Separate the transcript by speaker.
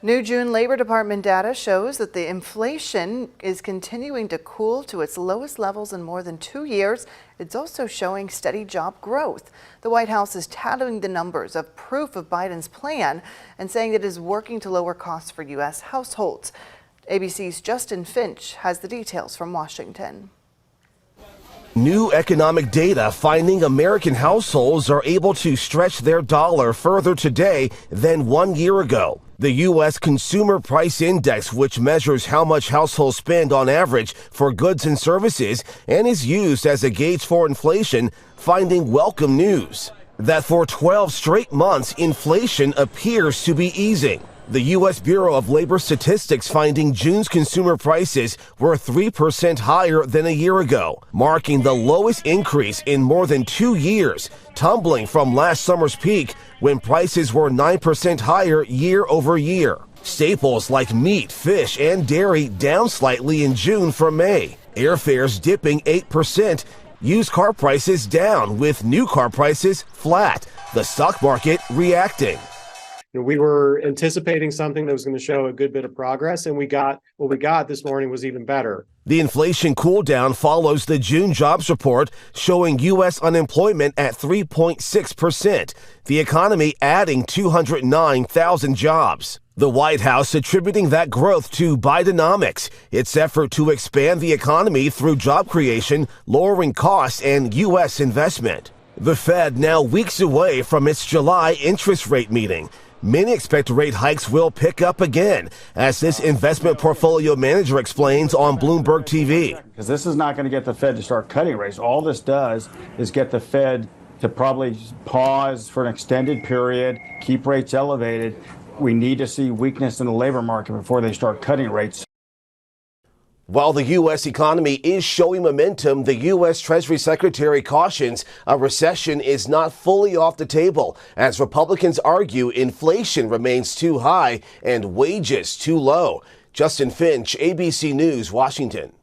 Speaker 1: New June Labor Department data shows that the inflation is continuing to cool to its lowest levels in more than 2 years. It's also showing steady job growth. The White House is touting the numbers of proof of Biden's plan and saying that it is working to lower costs for U.S. households. ABC's Justin Finch has the details from Washington.
Speaker 2: New economic data finding American households are able to stretch their dollar further today than 1 year ago. The U.S. Consumer Price Index, which measures how much households spend on average for goods and services and is used as a gauge for inflation, finding welcome news that for 12 straight months, inflation appears to be easing. The U.S. Bureau of Labor Statistics finding June's consumer prices were 3% higher than a year ago, marking the lowest increase in more than 2 years, tumbling from last summer's peak when prices were 9% higher year over year. Staples like meat, fish, and dairy down slightly in June from May. Airfares dipping 8%. Used car prices down, with new car prices flat. The stock market reacting.
Speaker 3: We were anticipating something that was going to show a good bit of progress, and what we got this morning was even better.
Speaker 2: The inflation cool down follows the June jobs report showing U.S. unemployment at 3.6%, the economy adding 209,000 jobs. The White House attributing that growth to Bidenomics, its effort to expand the economy through job creation, lowering costs, and U.S. investment. The Fed now weeks away from its July interest rate meeting. Many expect rate hikes will pick up again, as this investment portfolio manager explains on Bloomberg TV.
Speaker 4: Because this is not going to get the Fed to start cutting rates. All this does is get the Fed to probably pause for an extended period, keep rates elevated. We need to see weakness in the labor market before they start cutting rates.
Speaker 2: While the U.S. economy is showing momentum, the U.S. Treasury Secretary cautions a recession is not fully off the table, as Republicans argue inflation remains too high and wages too low. Justin Finch, ABC News, Washington.